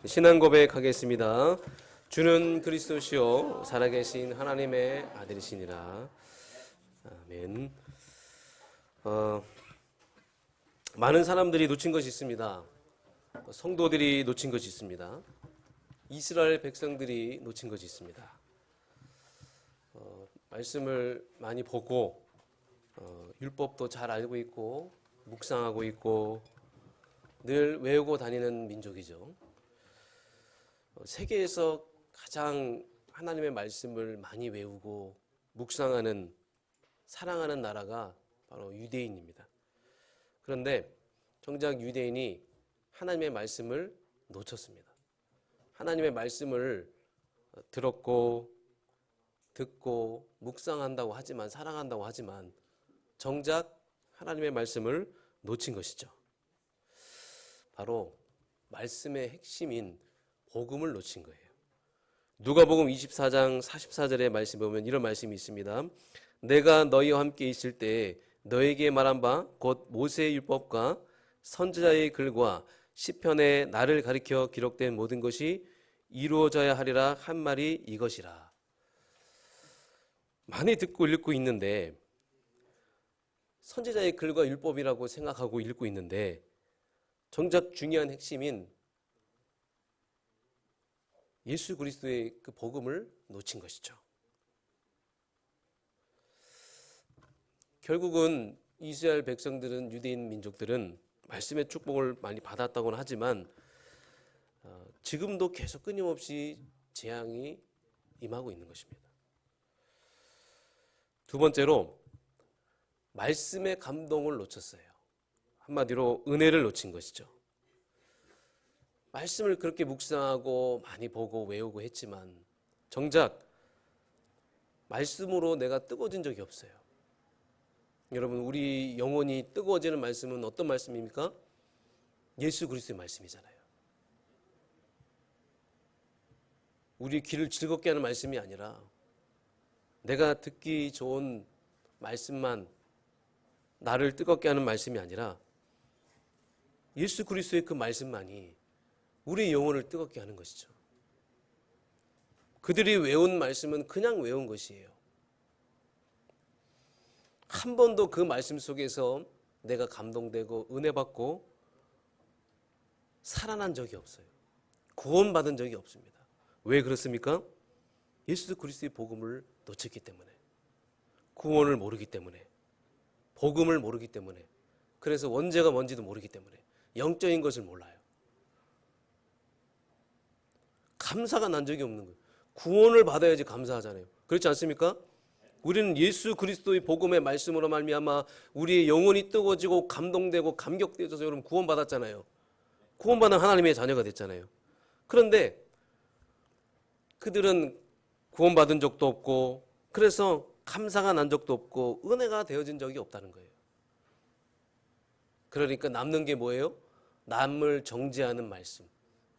신앙 고백하겠습니다. 주는 그리스도시요 살아계신 하나님의 아들이시니라. 아멘. 많은 사람들이 놓친 것이 있습니다. 성도들이 놓친 것이 있습니다. 이스라엘 백성들이 놓친 것이 있습니다. 말씀을 많이 보고 율법도 잘 알고 있고 묵상하고 있고 늘 외우고 다니는 민족이죠. 세계에서 가장 하나님의 말씀을 많이 외우고 묵상하는, 사랑하는 나라가 바로 유대인입니다. 그런데 정작 유대인이 하나님의 말씀을 놓쳤습니다. 하나님의 말씀을 들었고 듣고 묵상한다고 하지만, 사랑한다고 하지만 정작 하나님의 말씀을 놓친 것이죠. 바로 말씀의 핵심인 복음을 놓친 거예요. 누가복음 24장 44절의 말씀 보면 이런 말씀이 있습니다. 내가 너희와 함께 있을 때 너에게 말한 바 곧 모세의 율법과 선지자의 글과 시편에 나를 가리켜 기록된 모든 것이 이루어져야 하리라 한 말이 이것이라. 많이 듣고 읽고 있는데, 선지자의 글과 율법이라고 생각하고 읽고 있는데 정작 중요한 핵심인 예수 그리스도의 그 복음을 놓친 것이죠. 결국은 이스라엘 백성들은, 유대인 민족들은 말씀의 축복을 많이 받았다고는 하지만 지금도 계속 끊임없이 재앙이 임하고 있는 것입니다. 두 번째로 말씀의 감동을 놓쳤어요. 한마디로 은혜를 놓친 것이죠. 말씀을 그렇게 묵상하고 많이 보고 외우고 했지만 정작 말씀으로 내가 뜨거워진 적이 없어요. 여러분, 우리 영혼이 뜨거워지는 말씀은 어떤 말씀입니까? 예수 그리스도의 말씀이잖아요. 우리 귀를 즐겁게 하는 말씀이 아니라 내가 듣기 좋은 말씀만, 나를 뜨겁게 하는 말씀이 아니라 예수 그리스도의 그 말씀만이 우리 영혼을 뜨겁게 하는 것이죠. 그들이 외운 말씀은 그냥 외운 것이에요. 한 번도 그 말씀 속에서 내가 감동되고 은혜받고 살아난 적이 없어요. 구원받은 적이 없습니다. 왜 그렇습니까? 예수 그리스도의 복음을 놓쳤기 때문에, 구원을 모르기 때문에, 복음을 모르기 때문에, 그래서 원죄가 뭔지도 모르기 때문에, 영적인 것을 몰라요. 감사가 난 적이 없는 거예요. 구원을 받아야지 감사하잖아요. 그렇지 않습니까? 우리는 예수 그리스도의 복음의 말씀으로 말미암아 우리의 영혼이 뜨거워지고 감동되고 감격되어서 여러분 구원받았잖아요. 구원받은 하나님의 자녀가 됐잖아요. 그런데 그들은 구원받은 적도 없고, 그래서 감사가 난 적도 없고 은혜가 되어진 적이 없다는 거예요. 그러니까 남는 게 뭐예요? 남을 정죄하는 말씀,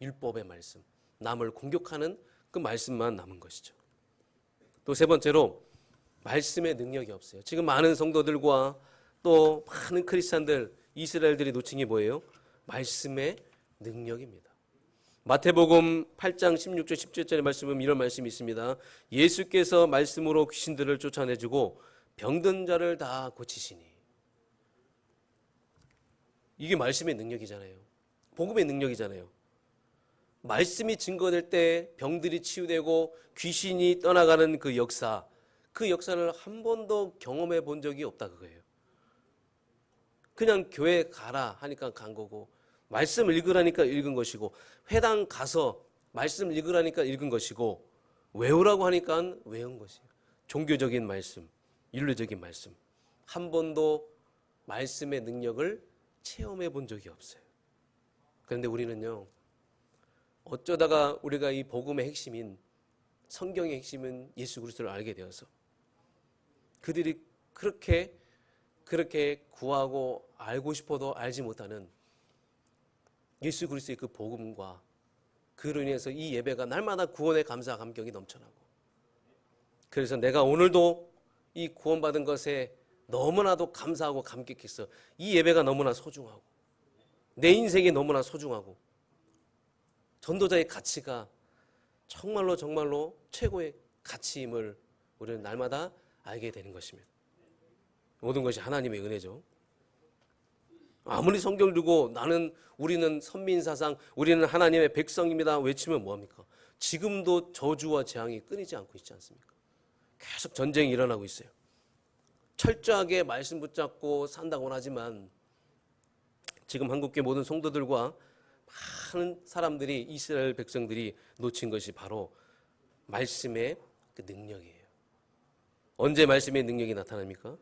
율법의 말씀, 남을 공격하는 그 말씀만 남은 것이죠. 또 세 번째로 말씀의 능력이 없어요. 지금 많은 성도들과 또 많은 크리스찬들, 이스라엘들이 놓친 게 뭐예요? 말씀의 능력입니다. 마태복음 8장 16절 17절의 말씀 보면 이런 말씀이 있습니다. 예수께서 말씀으로 귀신들을 쫓아내주고 병든 자를 다 고치시니. 이게 말씀의 능력이잖아요. 복음의 능력이잖아요. 말씀이 증거될 때 병들이 치유되고 귀신이 떠나가는 그 역사, 그 역사를 한 번도 경험해 본 적이 없다 그거예요. 그냥 교회 가라 하니까 간 거고, 말씀 읽으라니까 읽은 것이고, 회당 가서 말씀 읽으라니까 읽은 것이고, 외우라고 하니까 외운 것이에요. 종교적인 말씀, 윤리적인 말씀, 한 번도 말씀의 능력을 체험해 본 적이 없어요. 그런데 우리는요, 어쩌다가 우리가 이 복음의 핵심인, 성경의 핵심인 예수 그리스도를 알게 되어서 그들이 그렇게 구하고 알고 싶어도 알지 못하는 예수 그리스도의 그 복음과 그로 인해서 이 예배가 날마다 구원의 감사 감격이 넘쳐나고, 그래서 내가 오늘도 이 구원받은 것에 너무나도 감사하고 감격했어. 이 예배가 너무나 소중하고 내 인생이 너무나 소중하고 전도자의 가치가 정말로 정말로 최고의 가치임을 우리는 날마다 알게 되는 것입니다. 모든 것이 하나님의 은혜죠. 아무리 성경을 두고 우리는 선민사상, 우리는 하나님의 백성입니다 외치면 뭐합니까? 지금도 저주와 재앙이 끊이지 않고 있지 않습니까? 계속 전쟁이 일어나고 있어요. 철저하게 말씀 붙잡고 산다고는 하지만 지금 한국교회 모든 성도들과 많은 사람들이, 이스라엘 백성들이 놓친 것이 바로 말씀의 그 능력이에요. 언제 말씀의 능력이 나타납니까?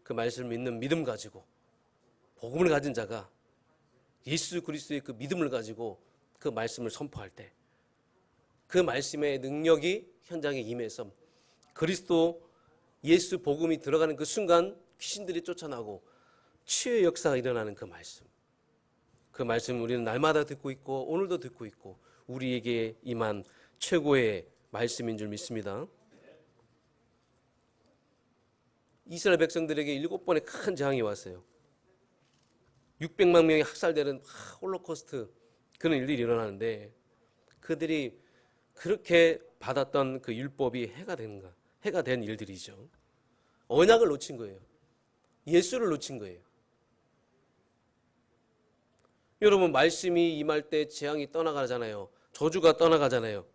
그 말씀을 믿는 믿음 가지고, 복음을 가진 자가 예수 그리스도의 그 믿음을 가지고 그 말씀을 선포할 때, 그 말씀의 능력이 현장에 임해서 그리스도 예수 복음이 들어가는 그 순간 귀신들이 쫓아나고 치유의 역사가 일어나는 그 말씀. 그 말씀 우리는 날마다 듣고 있고 오늘도 듣고 있고 우리에게 임한 최고의 말씀인 줄 믿습니다. 이스라엘 백성들에게 7번의 큰 재앙이 왔어요. 600만 명이 학살되는 홀로코스트, 그런 일들이 일어나는데 그들이 그렇게 받았던 그 율법이 해가 된 일들이죠. 언약을 놓친 거예요. 예수를 놓친 거예요. 여러분, 말씀이 임할 때 재앙이 떠나가잖아요. 저주가 떠나가잖아요.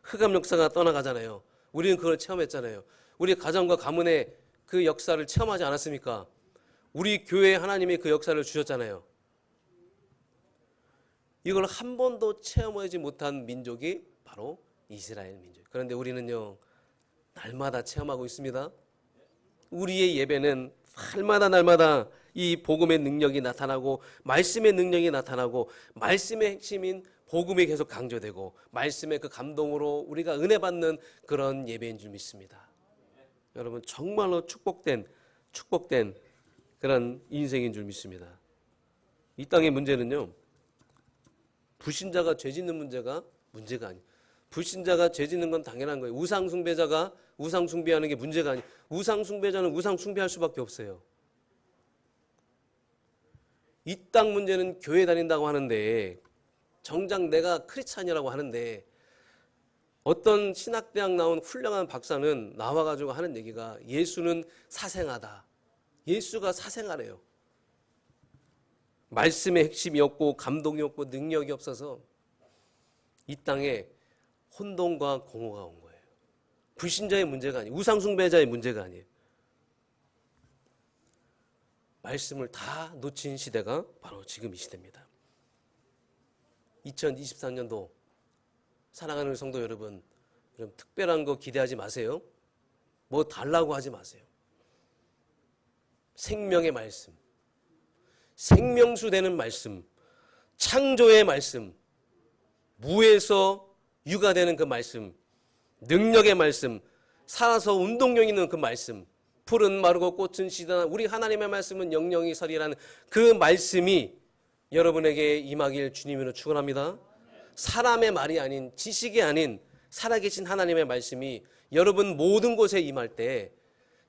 흑암 역사가 떠나가잖아요. 우리는 그걸 체험했잖아요. 우리 가정과 가문의 그 역사를 체험하지 않았습니까? 우리 교회에 하나님이 그 역사를 주셨잖아요. 이걸 한 번도 체험하지 못한 민족이 바로 이스라엘 민족. 그런데 우리는요, 날마다 체험하고 있습니다. 우리의 예배는 날마다 이 복음의 능력이 나타나고 말씀의 능력이 나타나고 말씀의 핵심인 복음이 계속 강조되고 말씀의 그 감동으로 우리가 은혜 받는 그런 예배인 줄 믿습니다. 여러분, 정말로 축복된 그런 인생인 줄 믿습니다. 이 땅의 문제는요, 불신자가 죄 짓는 문제가 아니에요. 불신자가 죄 짓는 건 당연한 거예요. 우상 숭배자가 우상 숭배하는 게 문제가 아니에요. 우상 숭배자는 우상 숭배할 수밖에 없어요. 이 땅 문제는 교회 다닌다고 하는데, 정작 내가 크리스찬이라고 하는데 어떤 신학대학 나온 훌륭한 박사는 나와가지고 하는 얘기가 예수는 사생하다. 예수가 사생하래요. 말씀의 핵심이 없고 감동이 없고 능력이 없어서 이 땅에 혼돈과 공허가 온 거예요. 불신자의 문제가 아니에요. 우상숭배자의 문제가 아니에요. 말씀을 다 놓친 시대가 바로 지금 이 시대입니다. 2023년도 사랑하는 성도 여러분, 특별한 거 기대하지 마세요. 뭐 달라고 하지 마세요. 생명의 말씀, 생명수 되는 말씀, 창조의 말씀, 무에서 유가 되는 그 말씀, 능력의 말씀, 살아서 운동력 있는 그 말씀, 풀은 마르고 꽃은 시드나 우리 하나님의 말씀은 영영이 서리라는 그 말씀이 여러분에게 임하길 주님으로 축원합니다. 사람의 말이 아닌, 지식이 아닌 살아계신 하나님의 말씀이 여러분 모든 곳에 임할 때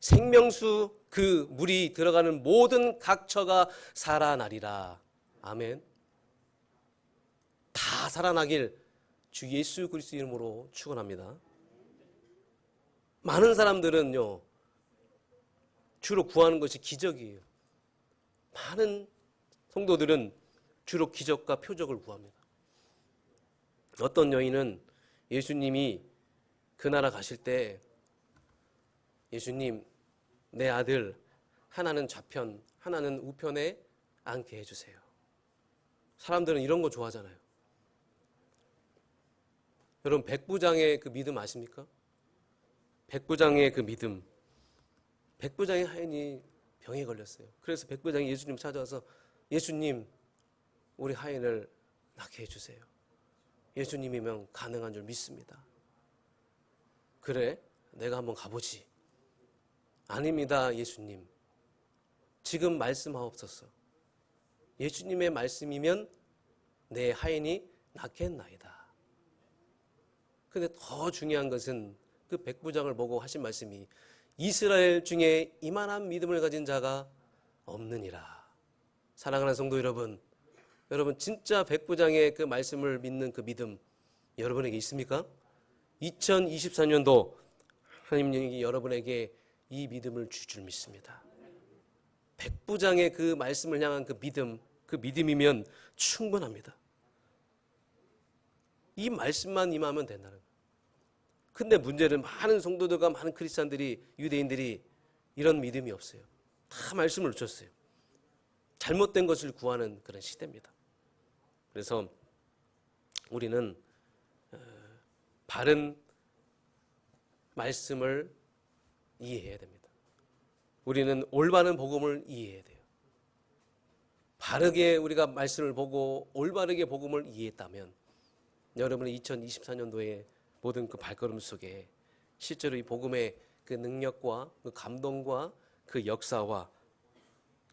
생명수 그 물이 들어가는 모든 각처가 살아나리라. 아멘. 다 살아나길 주 예수 그리스도 이름으로 축원합니다. 많은 사람들은요, 주로 구하는 것이 기적이에요. 많은 성도들은 주로 기적과 표적을 구합니다. 어떤 여인은 예수님이 그 나라 가실 때, 예수님, 내 아들 하나는 좌편, 하나는 우편에 앉게 해주세요. 사람들은 이런 거 좋아하잖아요. 여러분, 백부장의 그 믿음 아십니까? 백부장의 그 믿음. 백부장의 하인이 병에 걸렸어요. 그래서 백부장이 예수님 찾아와서, 예수님, 우리 하인을 낫게 해주세요. 예수님이면 가능한 줄 믿습니다. 그래, 내가 한번 가보지. 아닙니다, 예수님. 지금 말씀하옵소서. 예수님의 말씀이면 내 하인이 낫겠나이다. 근데 더 중요한 것은 그 백부장을 보고 하신 말씀이 이스라엘 중에 이만한 믿음을 가진 자가 없느니라. 사랑하는 성도 여러분, 여러분 진짜 백부장의 그 말씀을 믿는 그 믿음 여러분에게 있습니까? 2024년도 하나님이 여러분에게 이 믿음을 줄 줄 믿습니다. 백부장의 그 말씀을 향한 그 믿음이면 충분합니다. 이 말씀만 임하면 된다는 거예요. 근데 문제는 많은 성도들과 많은 크리스찬들이, 유대인들이 이런 믿음이 없어요. 다 말씀을 놓쳤어요. 잘못된 것을 구하는 그런 시대입니다. 그래서 우리는 바른 말씀을 이해해야 됩니다. 우리는 올바른 복음을 이해해야 돼요. 바르게 우리가 말씀을 보고 올바르게 복음을 이해했다면 여러분의 2024년도에 모든 그 발걸음 속에 실제로 이 복음의 그 능력과 그 감동과 그 역사와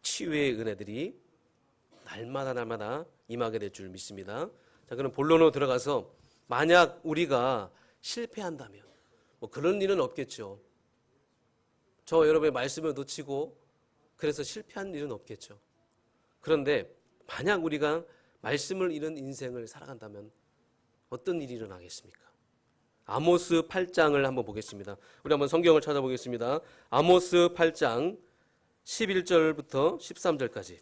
치유의 은혜들이 날마다 임하게 될 줄 믿습니다. 자, 그럼 본론으로 들어가서 만약 우리가 실패한다면 뭐 그런 일은 없겠죠. 저 여러분의 말씀을 놓치고 그래서 실패한 일은 없겠죠. 그런데 만약 우리가 말씀을 잃은 인생을 살아간다면 어떤 일이 일어나겠습니까? 아모스 8장을 한번 보겠습니다. 우리 한번 성경을 찾아보겠습니다. 아모스 8장 11절부터 13절까지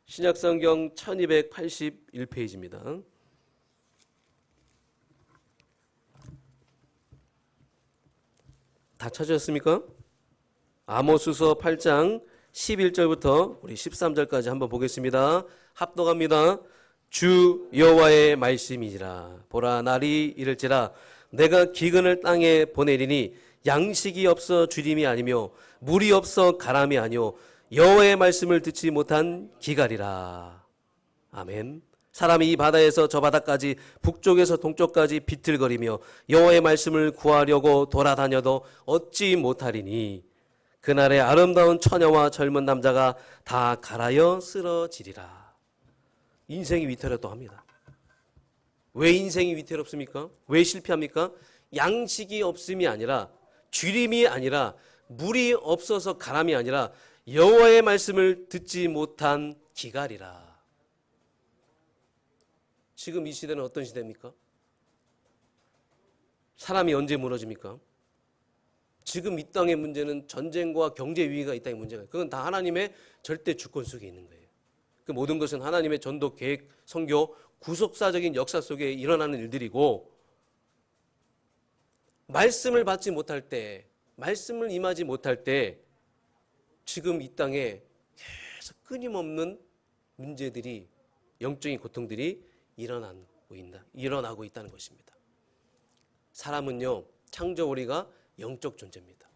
신약성경 1281페이지입니다. 다 찾으셨습니까? 아모스서 8장 11절부터 우리 13절까지 한번 보겠습니다. 합독합니다. 주 여호와의 말씀이니라. 보라, 날이 이를지라 내가 기근을 땅에 보내리니 양식이 없어 주림이 아니며 물이 없어 가람이 아니요 여호와의 말씀을 듣지 못한 기갈이라. 아멘. 사람이 이 바다에서 저 바다까지 북쪽에서 동쪽까지 비틀거리며 여호와의 말씀을 구하려고 돌아다녀도 얻지 못하리니 그날에 아름다운 처녀와 젊은 남자가 다 갈아여 쓰러지리라. 인생이 위태롭다고 합니다. 왜 인생이 위태롭습니까? 왜 실패합니까? 양식이 없음이 아니라, 주림이 아니라, 물이 없어서 가람이 아니라 여호와의 말씀을 듣지 못한 기갈이라. 지금 이 시대는 어떤 시대입니까? 사람이 언제 무너집니까? 지금 이 땅의 문제는 전쟁과 경제 위기가 이 땅의 문제가, 그건 다 하나님의 절대 주권 속에 있는 거예요. 그 모든 것은 하나님의 전도 계획, 선교, 구속사적인 역사 속에 일어나는 일들이고, 말씀을 받지 못할 때, 말씀을 임하지 못할 때 지금 이 땅에 계속 끊임없는 문제들이, 영적인 고통들이 일어나고 있다는 것입니다. 사람은요, 창조 우리가 영적 존재입니다.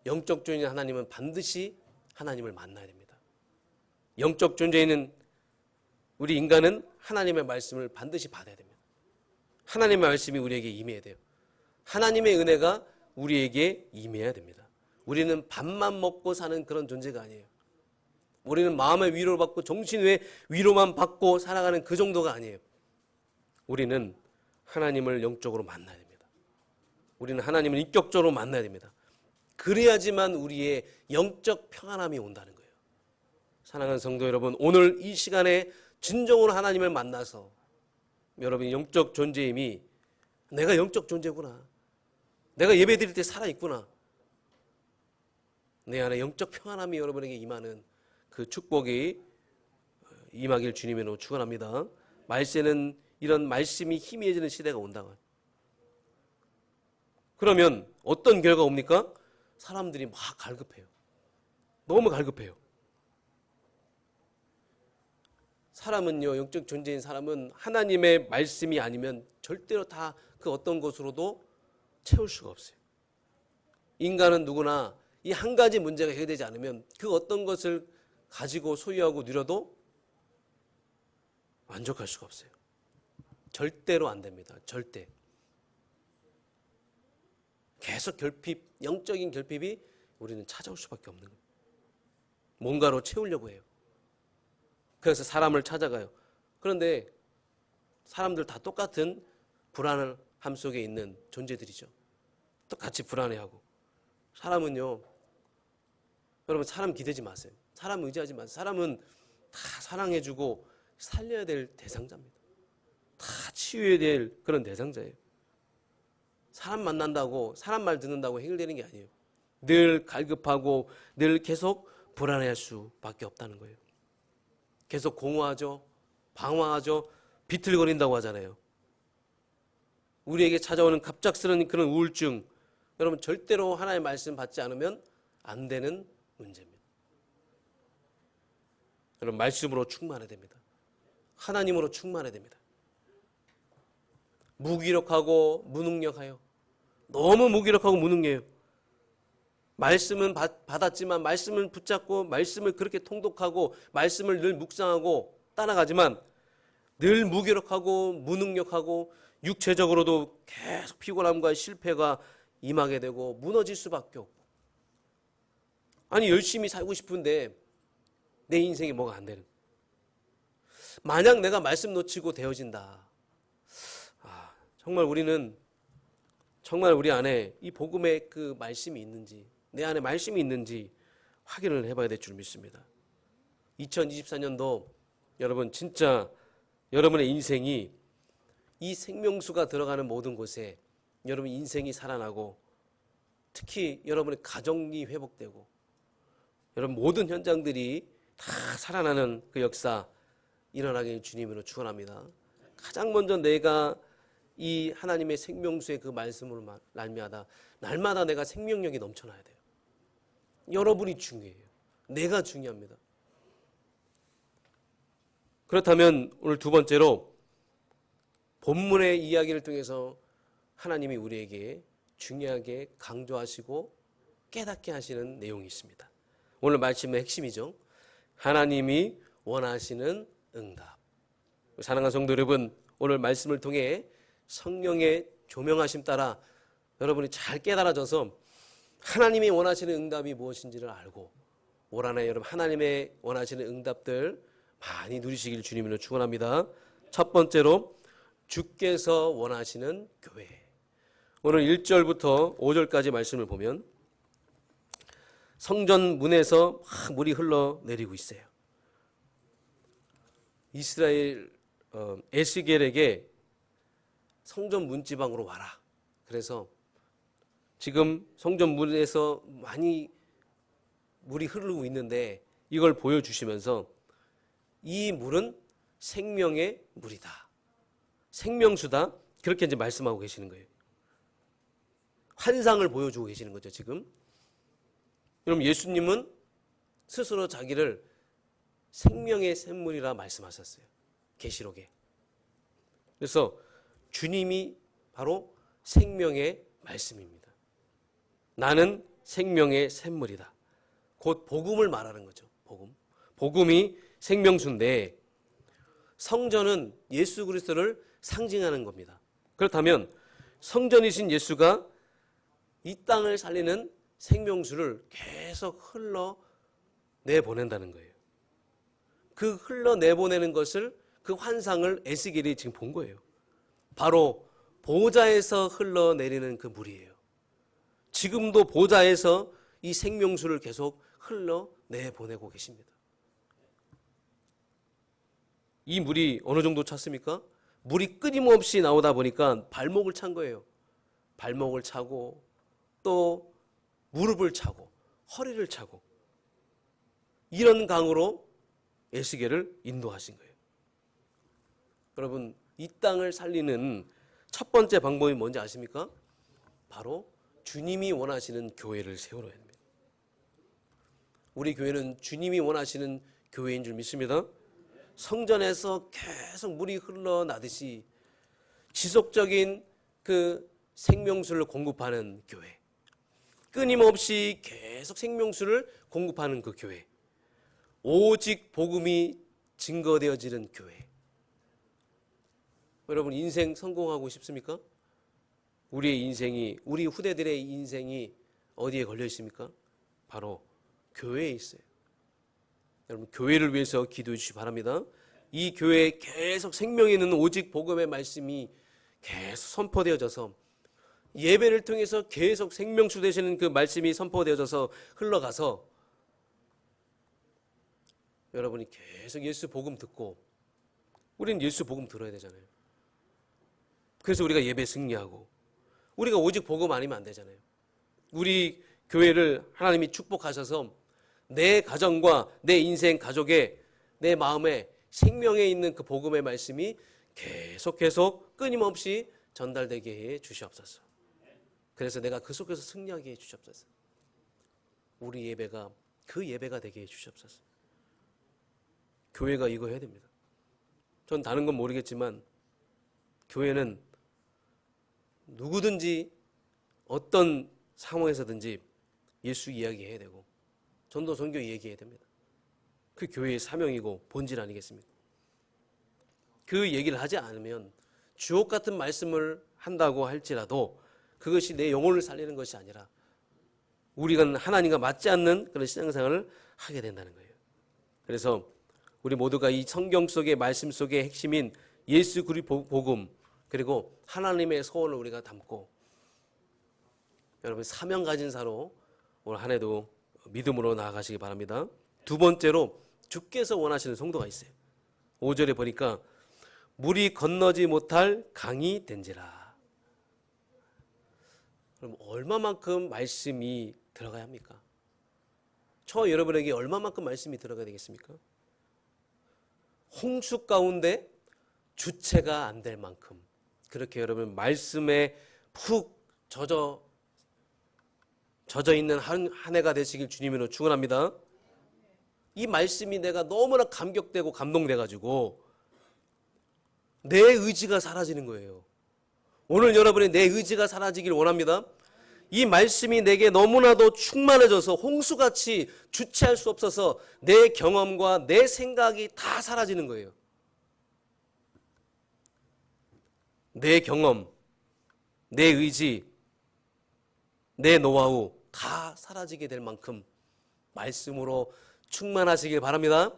영적 존재인 하나님은 반드시 하나님을 만나야 됩니다. 영적 존재인 우리 인간은 하나님의 말씀을 반드시 받아야 됩니다. 하나님의 말씀이 우리에게 임해야 돼요. 하나님의 은혜가 우리에게 임해야 됩니다. 우리는 밥만 먹고 사는 그런 존재가 아니에요. 우리는 마음의 위로를 받고 정신의 위로만 받고 살아가는 그 정도가 아니에요. 우리는 하나님을 영적으로 만나야 됩니다. 우리는 하나님을 인격적으로 만나야 됩니다. 그래야지만 우리의 영적 평안함이 온다는 거예요. 사랑하는 성도 여러분, 오늘 이 시간에 진정으로 하나님을 만나서 여러분의 영적 존재임이, 내가 영적 존재구나, 내가 예배 드릴 때 살아있구나, 내 안에 영적 평안함이 여러분에게 임하는 그 축복이 임하길 주님으로 축원합니다. 말세는 이런 말씀이 희미해지는 시대가 온다고. 그러면 어떤 결과가 옵니까? 사람들이 막 갈급해요. 너무 갈급해요. 사람은요, 영적 존재인 사람은 하나님의 말씀이 아니면 절대로 다 그 어떤 것으로도 채울 수가 없어요. 인간은 누구나 이 한 가지 문제가 해결되지 않으면 그 어떤 것을 가지고 소유하고 누려도 만족할 수가 없어요. 절대로 안 됩니다. 절대. 계속 결핍, 영적인 결핍이 우리는 찾아올 수밖에 없는 거예요. 뭔가로 채우려고 해요. 그래서 사람을 찾아가요. 그런데 사람들 다 똑같은 불안함 속에 있는 존재들이죠. 똑같이 불안해하고. 사람은요, 여러분 사람 기대지 마세요. 사람 의지하지 마세요. 사람은 다 사랑해주고 살려야 될 대상자입니다. 다 치유해야 될 그런 대상자예요. 사람 만난다고 사람 말 듣는다고 해결되는 게 아니에요. 늘 갈급하고 늘 계속 불안해할 수밖에 없다는 거예요. 계속 공허하죠. 방황하죠. 비틀거린다고 하잖아요. 우리에게 찾아오는 갑작스러운 그런 우울증, 여러분 절대로 하나님의 말씀 받지 않으면 안 되는 문제입니다. 여러분 말씀으로 충만해야 됩니다. 하나님으로 충만해야 됩니다. 무기력하고 무능력하여, 너무 무기력하고 무능해요. 말씀은 받았지만 말씀을 붙잡고 말씀을 그렇게 통독하고 말씀을 늘 묵상하고 따라가지만 늘 무기력하고 무능력하고 육체적으로도 계속 피곤함과 실패가 임하게 되고 무너질 수밖에 없고, 아니 열심히 살고 싶은데 내 인생이 뭐가 안 되는, 만약 내가 말씀 놓치고 되어진다, 정말 우리는 정말 우리 안에 이 복음의 그 말씀이 있는지, 내 안에 말씀이 있는지 확인을 해봐야 될 줄 믿습니다. 2024년도 여러분 진짜 여러분의 인생이 이 생명수가 들어가는 모든 곳에 여러분 인생이 살아나고, 특히 여러분의 가정이 회복되고 여러분 모든 현장들이 다 살아나는 그 역사 일어나길 주님으로 축원합니다. 가장 먼저 내가 이 하나님의 생명수의 그 말씀으로 날마다 내가 생명력이 넘쳐나야 돼요. 여러분이 중요해요. 내가 중요합니다. 그렇다면 오늘 두 번째로 본문의 이야기를 통해서 하나님이 우리에게 중요하게 강조하시고 깨닫게 하시는 내용이 있습니다. 오늘 말씀의 핵심이죠. 하나님이 원하시는 응답. 사랑하는 성도 여러분, 오늘 말씀을 통해 성령의 조명하심 따라 여러분이 잘 깨달아져서 하나님이 원하시는 응답이 무엇인지를 알고 올 한해 여러분 하나님의 원하시는 응답들 많이 누리시길 주님으로 축원합니다. 첫 번째로 주께서 원하시는 교회. 오늘 1절부터 5절까지 말씀을 보면 성전 문에서 막 물이 흘러내리고 있어요. 이스라엘 에스겔에게 성전 문지방으로 와라. 그래서 지금 성전 문에서 많이 물이 흐르고 있는데 이걸 보여주시면서 이 물은 생명의 물이다. 생명수다. 그렇게 이제 말씀하고 계시는 거예요. 환상을 보여주고 계시는 거죠, 지금. 여러분, 예수님은 스스로 자기를 생명의 샘물이라 말씀하셨어요. 계시록에. 그래서 주님이 바로 생명의 말씀입니다. 나는 생명의 샘물이다. 곧 복음을 말하는 거죠. 복음이 생명수인데 성전은 예수 그리스도를 상징하는 겁니다. 그렇다면 성전이신 예수가 이 땅을 살리는 생명수를 계속 흘러내보낸다는 거예요. 그 흘러내보내는 것을, 그 환상을 에스겔이 지금 본 거예요. 바로 보좌에서 흘러내리는 그 물이에요. 지금도 보좌에서 이 생명수를 계속 흘러내보내고 계십니다. 이 물이 어느 정도 찼습니까? 물이 끊임없이 나오다 보니까 발목을 찬 거예요. 발목을 차고 또 무릎을 차고 허리를 차고 이런 강으로 에스겔을 인도하신 거예요. 여러분, 이 땅을 살리는 첫 번째 방법이 뭔지 아십니까? 바로 주님이 원하시는 교회를 세우려 합니다. 우리 교회는 주님이 원하시는 교회인 줄 믿습니다. 성전에서 계속 물이 흘러나듯이 지속적인 그 생명수를 공급하는 교회, 끊임없이 계속 생명수를 공급하는 그 교회, 오직 복음이 증거되어지는 교회. 여러분, 인생 성공하고 싶습니까? 우리의 인생이, 우리 후대들의 인생이 어디에 걸려 있습니까? 바로 교회에 있어요. 여러분, 교회를 위해서 기도해 주시기 바랍니다. 이 교회에 계속 생명이 있는 오직 복음의 말씀이 계속 선포되어져서 예배를 통해서 계속 생명수 되시는 그 말씀이 선포되어져서 흘러가서 여러분이 계속 예수 복음 듣고 우리는 예수 복음 들어야 되잖아요. 그래서 우리가 예배 승리하고 우리가 오직 복음 아니면 안 되잖아요. 우리 교회를 하나님이 축복하셔서 내 가정과 내 인생 가족에 내 마음에 생명에 있는 그 복음의 말씀이 계속 끊임없이 전달되게 해 주시옵소서. 그래서 내가 그 속에서 승리하게 해 주시옵소서. 우리 예배가 그 예배가 되게 해 주시옵소서. 교회가 이거 해야 됩니다. 전 다른 건 모르겠지만 교회는 누구든지 어떤 상황에서든지 예수 이야기해야 되고 전도 선교 얘기해야 됩니다. 그 교회의 사명이고 본질 아니겠습니까? 그 얘기를 하지 않으면 주옥 같은 말씀을 한다고 할지라도 그것이 내 영혼을 살리는 것이 아니라 우리가 하나님과 맞지 않는 그런 신앙생활을 하게 된다는 거예요. 그래서 우리 모두가 이 성경 속의 말씀 속의 핵심인 예수 그리스도 복음 그리고 하나님의 소원을 우리가 담고 여러분 사명 가진 자로 올 한 해도 믿음으로 나아가시기 바랍니다. 두 번째로 주께서 원하시는 성도가 있어요. 5절에 보니까 물이 건너지 못할 강이 된지라. 그럼 얼마만큼 말씀이 들어가야 합니까? 저 여러분에게 얼마만큼 말씀이 들어가야 되겠습니까? 홍수 가운데 주체가 안 될 만큼 그렇게 여러분 말씀에 푹 젖어 있는 한 해가 되시길 주님으로 축원합니다. 이 말씀이 내가 너무나 감격되고 감동돼가지고 내 의지가 사라지는 거예요. 오늘 여러분의 내 의지가 사라지길 원합니다. 이 말씀이 내게 너무나도 충만해져서 홍수같이 주체할 수 없어서 내 경험과 내 생각이 다 사라지는 거예요. 내 경험, 내 의지, 내 노하우 다 사라지게 될 만큼 말씀으로 충만하시길 바랍니다.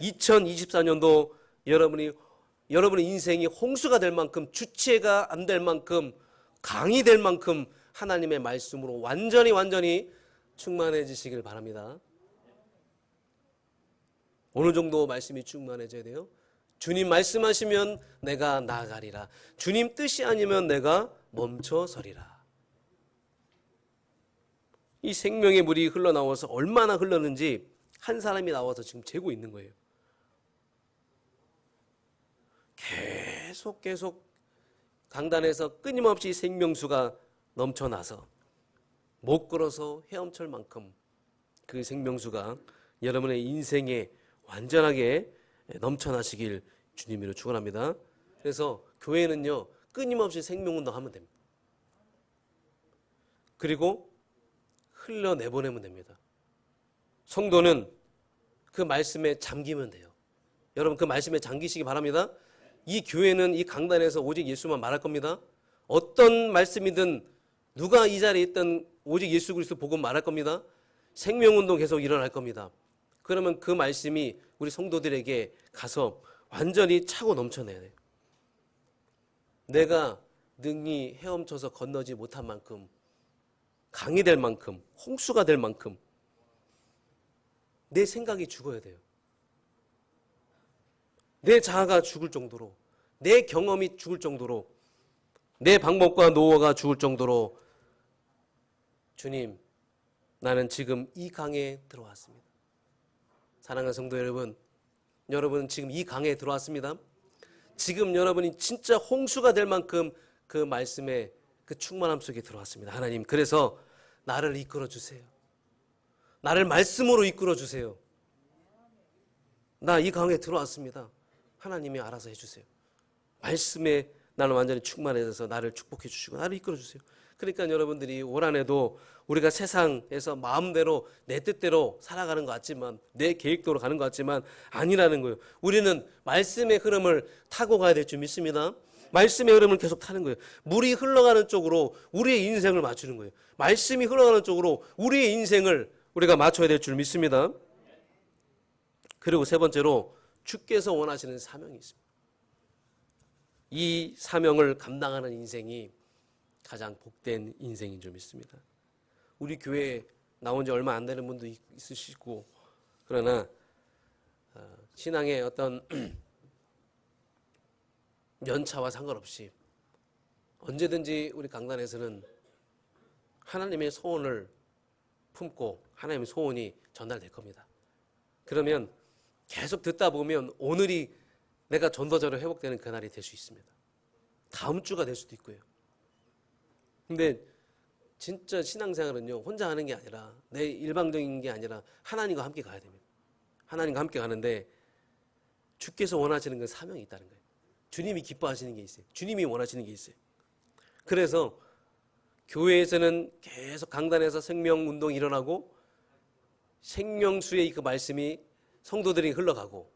2024년도 여러분의 인생이 홍수가 될 만큼 주체가 안 될 만큼 강이 될 만큼 하나님의 말씀으로 완전히 충만해지시길 바랍니다. 어느 정도 말씀이 충만해져야 돼요? 주님 말씀하시면 내가 나아가리라. 주님 뜻이 아니면 내가 멈춰서리라. 이 생명의 물이 흘러나와서 얼마나 흘렀는지 한 사람이 나와서 지금 재고 있는 거예요. 계속 강단에서 끊임없이 생명수가 넘쳐나서 못 걸어서 헤엄칠 만큼 그 생명수가 여러분의 인생에 완전하게 넘쳐나시길 주님으로 축원합니다. 그래서 교회는요 끊임없이 생명운동하면 됩니다. 그리고 흘러내보내면 됩니다. 성도는 그 말씀에 잠기면 돼요. 여러분 그 말씀에 잠기시기 바랍니다. 이 교회는 이 강단에서 오직 예수만 말할 겁니다. 어떤 말씀이든 누가 이 자리에 있든 오직 예수 그리스도 복음 말할 겁니다. 생명운동 계속 일어날 겁니다. 그러면 그 말씀이 우리 성도들에게 가서 완전히 차고 넘쳐내야 돼요. 내가 능히 헤엄쳐서 건너지 못한 만큼 강이 될 만큼 홍수가 될 만큼 내 생각이 죽어야 돼요. 내 자아가 죽을 정도로 내 경험이 죽을 정도로 내 방법과 노하우가 죽을 정도로 주님 나는 지금 이 강에 들어왔습니다. 사랑하는 성도 여러분, 여러분은 지금 이 강에 들어왔습니다. 지금 여러분이 진짜 홍수가 될 만큼 그 말씀의 그 충만함 속에 들어왔습니다. 하나님 그래서 나를 이끌어 주세요. 나를 말씀으로 이끌어 주세요. 나 이 강에 들어왔습니다. 하나님이 알아서 해주세요. 말씀에 나는 완전히 충만해져서 나를 축복해 주시고 나를 이끌어 주세요. 그러니까 여러분들이 올 한해도 우리가 세상에서 마음대로 내 뜻대로 살아가는 것 같지만 내 계획대로 가는 것 같지만 아니라는 거예요. 우리는 말씀의 흐름을 타고 가야 될 줄 믿습니다. 말씀의 흐름을 계속 타는 거예요. 물이 흘러가는 쪽으로 우리의 인생을 맞추는 거예요. 말씀이 흘러가는 쪽으로 우리의 인생을 우리가 맞춰야 될 줄 믿습니다. 그리고 세 번째로 주께서 원하시는 사명이 있습니다. 이 사명을 감당하는 인생이 가장 복된 인생인 줄 믿습니다. 우리 교회에 나온 지 얼마 안 되는 분도 있으시고 그러나 신앙의 어떤 연차와 상관없이 언제든지 우리 강단에서는 하나님의 소원을 품고 하나님의 소원이 전달될 겁니다. 그러면 계속 듣다 보면 오늘이 내가 전도자로 회복되는 그날이 될 수 있습니다. 다음 주가 될 수도 있고요. 근데 진짜 신앙생활은요, 혼자 하는 게 아니라, 내 일방적인 게 아니라 하나님과 함께 가야 됩니다. 하나님과 함께 가는데 주께서 원하시는 건 사명이 있다는 거예요. 주님이 기뻐하시는 게 있어요. 주님이 원하시는 게 있어요. 그래서 교회에서는 계속 강단에서 생명운동이 일어나고 생명수의 그 말씀이 성도들이 흘러가고,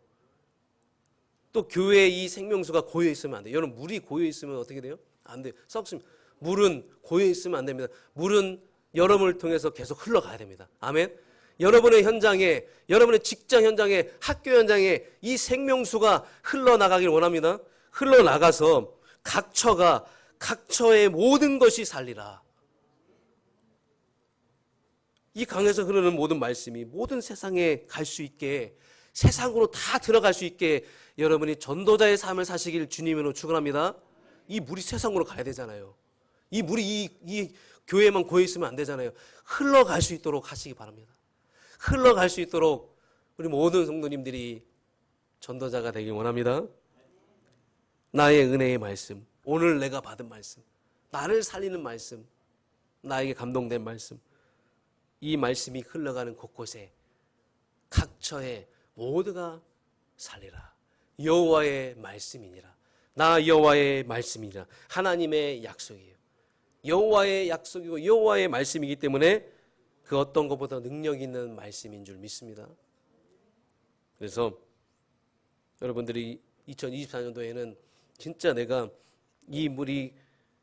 또 교회의 이 생명수가 고여 있으면 안 돼요. 여러분, 물이 고여 있으면 어떻게 돼요? 안 돼요. 썩습니다. 물은 고여 있으면 안 됩니다. 물은 여러분을 통해서 계속 흘러가야 됩니다. 아멘. 여러분의 현장에, 여러분의 직장 현장에, 학교 현장에 이 생명수가 흘러나가길 원합니다. 흘러나가서 각 처가 각 처의 모든 것이 살리라. 이 강에서 흐르는 모든 말씀이 모든 세상에 갈 수 있게, 세상으로 다 들어갈 수 있게 여러분이 전도자의 삶을 사시길 주님으로 축원합니다. 이 물이 세상으로 가야 되잖아요. 이 물이 이 교회만 고여 있으면 안 되잖아요. 흘러갈 수 있도록 하시기 바랍니다. 흘러갈 수 있도록 우리 모든 성도님들이 전도자가 되길 원합니다. 나의 은혜의 말씀, 오늘 내가 받은 말씀, 나를 살리는 말씀, 나에게 감동된 말씀, 이 말씀이 흘러가는 곳곳에 각 처에 모두가 살리라. 여호와의 말씀이니라. 나 여호와의 말씀이니라. 하나님의 약속이에요. 여호와의 약속이고 여호와의 말씀이기 때문에 그 어떤 것보다 능력 있는 말씀인 줄 믿습니다. 그래서 여러분들이 2024년도에는 진짜 내가 이 물이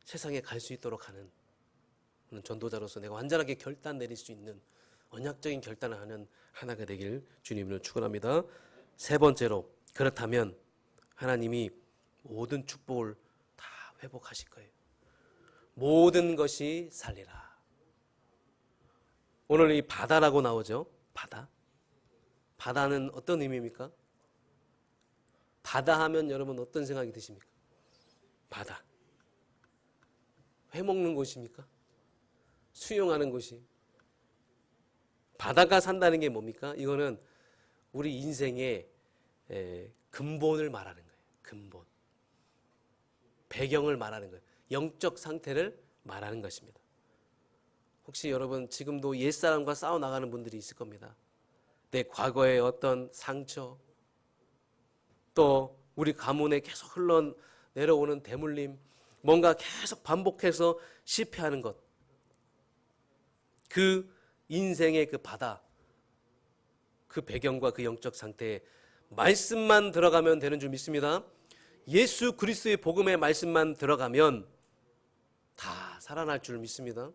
세상에 갈 수 있도록 하는 전도자로서 내가 완전하게 결단 내릴 수 있는 언약적인 결단을 하는 하나가 되길 주님으로 축원합니다. 세 번째로, 그렇다면 하나님이 모든 축복을 다 회복하실 거예요. 모든 것이 살리라. 오늘 이 바다라고 나오죠. 바다. 바다는 어떤 의미입니까? 바다 하면 여러분 어떤 생각이 드십니까? 바다. 회 먹는 곳입니까? 수영하는 곳이. 바다가 산다는 게 뭡니까? 이거는 우리 인생의 근본을 말하는 거예요. 근본. 배경을 말하는 거예요. 영적 상태를 말하는 것입니다. 혹시 여러분 지금도 옛사람과 싸워나가는 분들이 있을 겁니다. 내 과거의 어떤 상처, 또 우리 가문에 계속 흘러내려오는 대물림, 뭔가 계속 반복해서 실패하는 것, 그 인생의 그 바다, 그 배경과 그 영적 상태에 말씀만 들어가면 되는 줄 믿습니다. 예수 그리스도의 복음의 말씀만 들어가면 다 살아날 줄 믿습니다.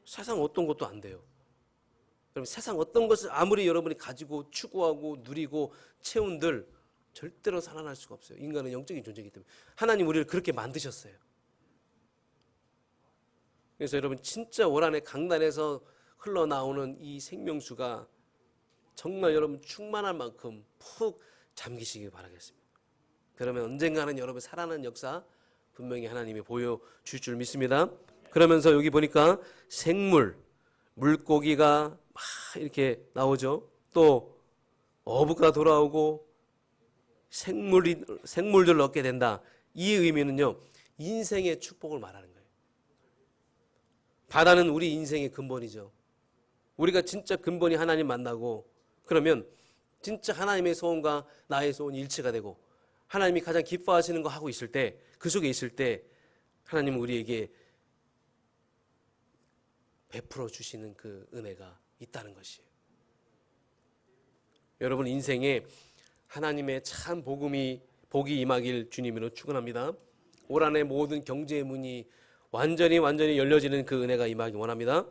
세상 어떤 것도 안 돼요. 그럼 세상 어떤 것을 아무리 여러분이 가지고 추구하고 누리고 채운들 절대로 살아날 수가 없어요. 인간은 영적인 존재이기 때문에. 하나님 우리를 그렇게 만드셨어요. 그래서 여러분 진짜 올 한해 강단에서 흘러나오는 이 생명수가 정말 여러분 충만할 만큼 푹 잠기시길 바라겠습니다. 그러면 언젠가는 여러분 살아나는 역사 분명히 하나님이 보여줄 줄 믿습니다. 그러면서 여기 보니까 생물, 물고기가 막 이렇게 나오죠. 또 어부가 돌아오고 생물들을 얻게 된다. 이 의미는요, 인생의 축복을 말하는 거예요. 바다는 우리 인생의 근본이죠. 우리가 진짜 근본이 하나님 만나고 그러면 진짜 하나님의 소원과 나의 소원이 일치가 되고 하나님이 가장 기뻐하시는 거 하고 있을 때, 그 속에 있을 때 하나님은 우리에게 베풀어 주시는 그 은혜가 있다는 것이에요. 여러분 인생에 하나님의 참 복이 임하길 주님으로 축원합니다. 올 한해 모든 경제의 문이 완전히 열려지는 그 은혜가 임하기 원합니다.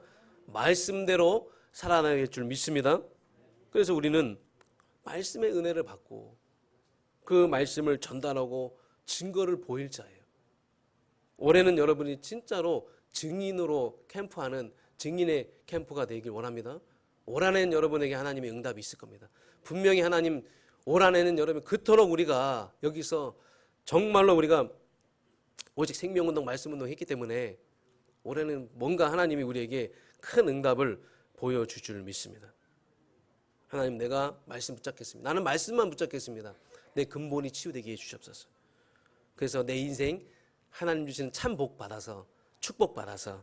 말씀대로 살아나갈 줄 믿습니다. 그래서 우리는 말씀의 은혜를 받고 그 말씀을 전달하고 증거를 보일 자예요. 올해는 여러분이 진짜로 증인으로 캠프하는 증인의 캠프가 되길 원합니다. 올 한해는 여러분에게 하나님의 응답이 있을 겁니다. 분명히 하나님 올 한해는 여러분 그토록 우리가 여기서 정말로 우리가 오직 생명운동, 말씀운동 했기 때문에 올해는 뭔가 하나님이 우리에게 큰 응답을 보여줄 줄 믿습니다. 하나님, 내가 말씀 붙잡겠습니다. 나는 말씀만 붙잡겠습니다. 내 근본이 치유되게 해주시옵소서. 그래서 내 인생 하나님 주시는 참 복 받아서, 축복 받아서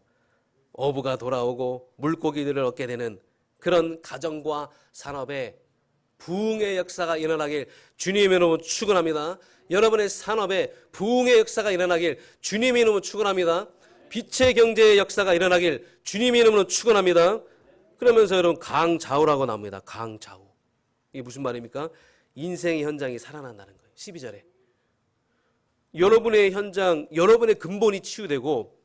어부가 돌아오고 물고기들을 얻게 되는 그런 가정과 산업에 부흥의 역사가 일어나길 주님의 이름으로 축원합니다. 여러분의 산업에 부흥의 역사가 일어나길 주님의 이름으로 축원합니다. 빛의 경제의 역사가 일어나길 주님의 이름으로 축원합니다. 그러면서 여러분 강좌우라고 나옵니다. 강좌우. 이게 무슨 말입니까? 인생의 현장이 살아난다는 거예요. 12절에. 여러분의 현장, 여러분의 근본이 치유되고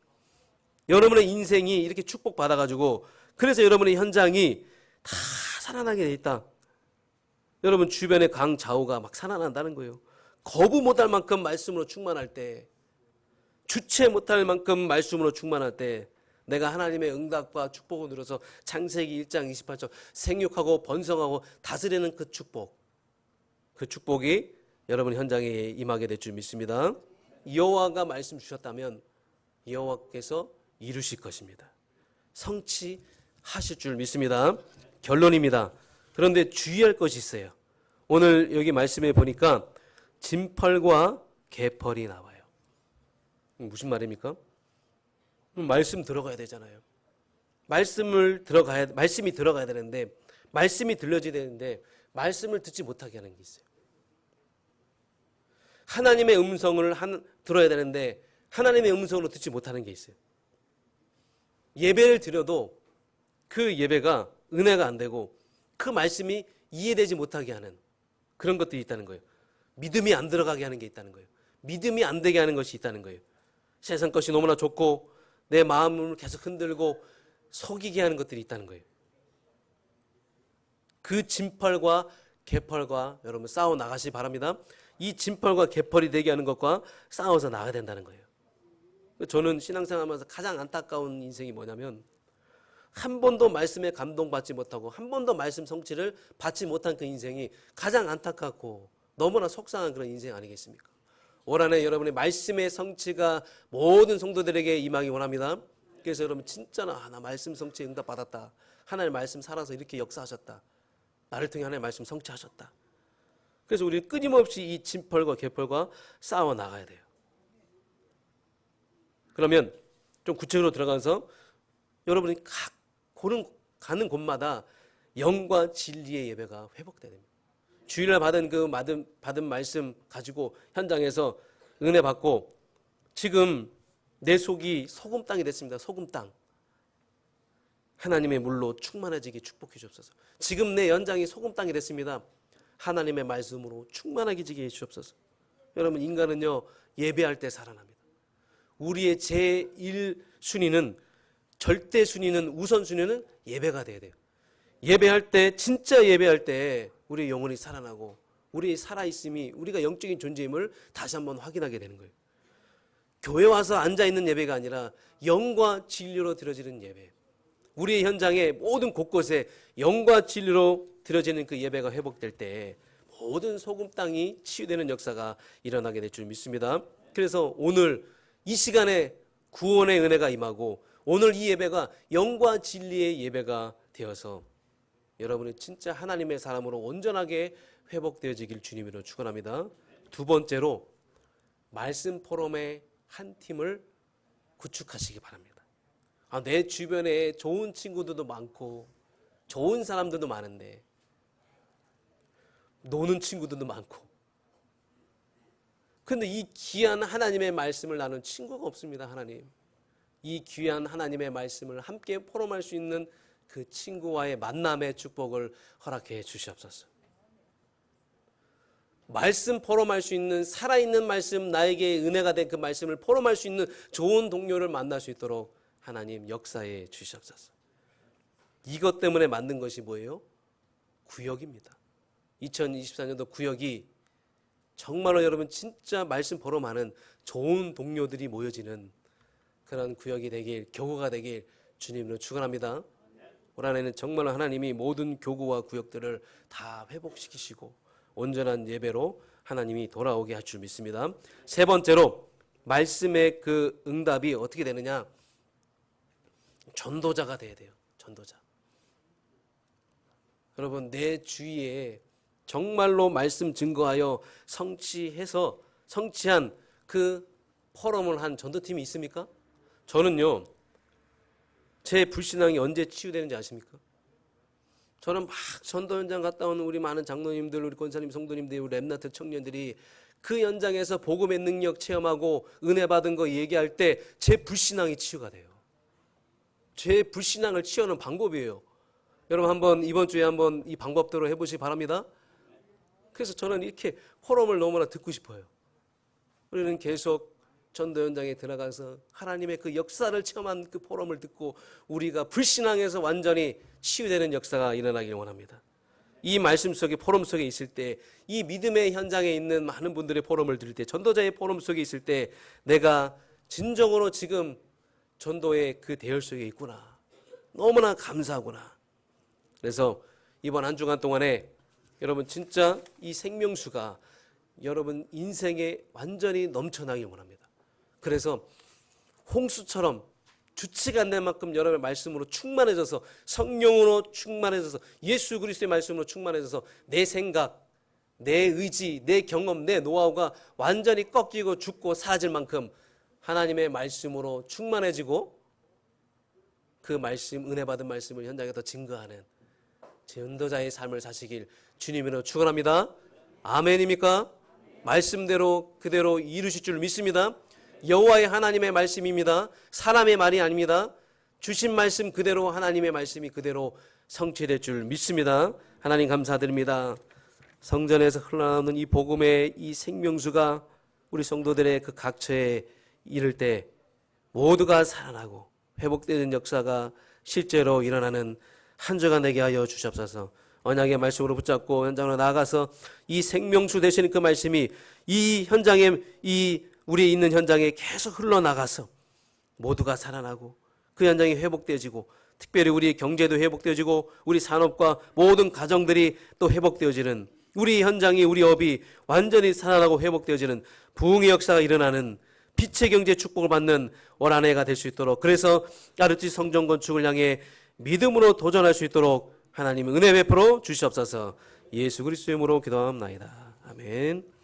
여러분의 인생이 이렇게 축복받아가지고 그래서 여러분의 현장이 다 살아나게 돼 있다. 여러분 주변에 강좌우가 막 살아난다는 거예요. 거부 못할 만큼 말씀으로 충만할 때, 주체 못할 만큼 말씀으로 충만할 때 내가 하나님의 응답과 축복을 누려서 창세기 1장 28절 생육하고 번성하고 다스리는 그 축복, 그 축복이 여러분 현장에 임하게 될 줄 믿습니다. 여호와가 말씀 주셨다면 여호와께서 이루실 것입니다. 성취하실 줄 믿습니다. 결론입니다. 그런데 주의할 것이 있어요. 오늘 여기 말씀에 보니까 진펄과 개펄이 나와요. 무슨 말입니까? 말씀 들어가야 되잖아요. 말씀이 들어가야 되는데, 말씀이 들려져야 되는데 말씀을 듣지 못하게 하는 게 있어요. 하나님의 음성을 들어야 되는데 하나님의 음성으로 듣지 못하는 게 있어요. 예배를 드려도 그 예배가 은혜가 안 되고 그 말씀이 이해되지 못하게 하는 그런 것들이 있다는 거예요. 믿음이 안 들어가게 하는 게 있다는 거예요. 믿음이 안 되게 하는 것이 있다는 거예요. 세상 것이 너무나 좋고 내 마음을 계속 흔들고 속이게 하는 것들이 있다는 거예요. 그 진펄과 개펄과 여러분 싸워 나가시기 바랍니다. 이 진펄과 개펄이 되게 하는 것과 싸워서 나가야 된다는 거예요. 저는 신앙생활하면서 가장 안타까운 인생이 뭐냐면 한 번도 말씀에 감동받지 못하고 한 번도 말씀 성취를 받지 못한 그 인생이 가장 안타깝고 너무나 속상한 그런 인생 아니겠습니까? 올 한해 여러분의 말씀의 성취가 모든 성도들에게 임하기 원합니다. 그래서 여러분 진짜나 나 말씀 성취 응답 받았다. 하나님의 말씀 살아서 이렇게 역사하셨다. 나를 통해 하나님의 말씀 성취하셨다. 그래서 우리는 끊임없이 이 진펄과 개펄과 싸워 나가야 돼요. 그러면 좀 구체적으로 들어가서 여러분이 가는 곳마다 영과 진리의 예배가 회복돼야 됩니다. 주일날 받은 말씀 가지고 현장에서 은혜 받고 지금 내 속이 소금 땅이 됐습니다. 소금 땅. 하나님의 물로 충만해지게 축복해 주옵소서. 지금 내 연장이 소금 땅이 됐습니다. 하나님의 말씀으로 충만하게 지게 해 주옵소서. 여러분 인간은요 예배할 때 살아납니다. 우리의 제1순위는 절대 순위는 우선순위는 예배가 돼야 돼요. 예배할 때 진짜 예배할 때 우리의 영혼이 살아나고 우리의 살아있음이 우리가 영적인 존재임을 다시 한번 확인하게 되는 거예요. 교회 와서 앉아있는 예배가 아니라 영과 진리로 드려지는 예배. 우리의 현장의 모든 곳곳에 영과 진리로 드려지는 그 예배가 회복될 때 모든 소금 땅이 치유되는 역사가 일어나게 될 줄 믿습니다. 그래서 오늘 이 시간에 구원의 은혜가 임하고 오늘 이 예배가 영과 진리의 예배가 되어서 여러분이 진짜 하나님의 사람으로 온전하게 회복되어지길 주님으로 축원합니다. 두 번째로 말씀 포럼의 한 팀을 구축하시기 바랍니다. 내 주변에 좋은 친구들도 많고 좋은 사람들도 많은데 노는 친구들도 많고 그런데 이 귀한 하나님의 말씀을 나눈 친구가 없습니다. 하나님. 이 귀한 하나님의 말씀을 함께 포럼할 수 있는 그 친구와의 만남의 축복을 허락해 주시옵소서. 말씀 포럼할 수 있는 살아있는 말씀 나에게 은혜가 된 그 말씀을 포럼할 수 있는 좋은 동료를 만날 수 있도록 하나님 역사해 주시옵소서. 이것 때문에 만든 것이 뭐예요? 구역입니다. 2024년도 구역이 정말로 여러분 진짜 말씀 포럼하는 좋은 동료들이 모여지는 그런 구역이 되길 교구가 되길 주님으로 축원합니다. 올 한해는 정말 하나님이 모든 교구와 구역들을 다 회복시키시고 온전한 예배로 하나님이 돌아오게 할 줄 믿습니다. 세 번째로 말씀의 그 응답이 어떻게 되느냐? 전도자가 돼야 돼요. 전도자. 여러분, 내 주위에 정말로 말씀 증거하여 성취한 그 포럼을 한 전도팀이 있습니까? 저는요, 제 불신앙이 언제 치유되는지 아십니까? 저는 막 전도 현장 갔다 오는 우리 많은 장로님들, 우리 권사님, 성도님들, 우리 렘넌트 청년들이 그 현장에서 복음의 능력 체험하고 은혜 받은 거 얘기할 때 제 불신앙이 치유가 돼요. 제 불신앙을 치유하는 방법이에요. 여러분 한번 이번 주에 한번 이 방법대로 해보시기 바랍니다. 그래서 저는 이렇게 포럼을 너무나 듣고 싶어요. 우리는 계속 전도 현장에 들어가서 하나님의 그 역사를 체험한 그 포럼을 듣고 우리가 불신앙에서 완전히 치유되는 역사가 일어나기를 원합니다. 이 말씀 속에 포럼 속에 있을 때, 이 믿음의 현장에 있는 많은 분들의 포럼을 들을 때, 전도자의 포럼 속에 있을 때 내가 진정으로 지금 전도의 그 대열 속에 있구나. 너무나 감사하구나. 그래서 이번 한 주간 동안에 여러분 진짜 이 생명수가 여러분 인생에 완전히 넘쳐나길 원합니다. 그래서 홍수처럼 주체가 안 될 만큼 여러분의 말씀으로 충만해져서, 성령으로 충만해져서, 예수 그리스도의 말씀으로 충만해져서 내 생각, 내 의지, 내 경험, 내 노하우가 완전히 꺾이고 죽고 사라질 만큼 하나님의 말씀으로 충만해지고 그 말씀, 은혜 받은 말씀을 현장에 더 증거하는 전도자의 삶을 사시길 주님으로 축원합니다. 아멘입니까? 말씀대로 그대로 이루실 줄 믿습니다. 여호와의 하나님의 말씀입니다. 사람의 말이 아닙니다. 주신 말씀 그대로, 하나님의 말씀이 그대로 성취될 줄 믿습니다. 하나님 감사드립니다. 성전에서 흘러나오는 이 복음의 이 생명수가 우리 성도들의 그 각처에 이를 때 모두가 살아나고 회복되는 역사가 실제로 일어나는 한 주가 되게 하여 주시옵소서. 언약의 말씀으로 붙잡고 현장으로 나아가서 이 생명수 되시는 그 말씀이 이 현장에, 이 우리 있는 현장에 계속 흘러나가서 모두가 살아나고 그 현장이 회복되어지고, 특별히 우리 경제도 회복되어지고 우리 산업과 모든 가정들이 또 회복되어지는, 우리 현장이, 우리 업이 완전히 살아나고 회복되어지는 부흥의 역사가 일어나는 빛의 경제 축복을 받는 올 한 해가 될 수 있도록, 그래서 아르티 성전 건축을 향해 믿음으로 도전할 수 있도록 하나님 은혜 베풀어 주시옵소서. 예수 그리스도의 이름으로 기도합나이다. 아멘.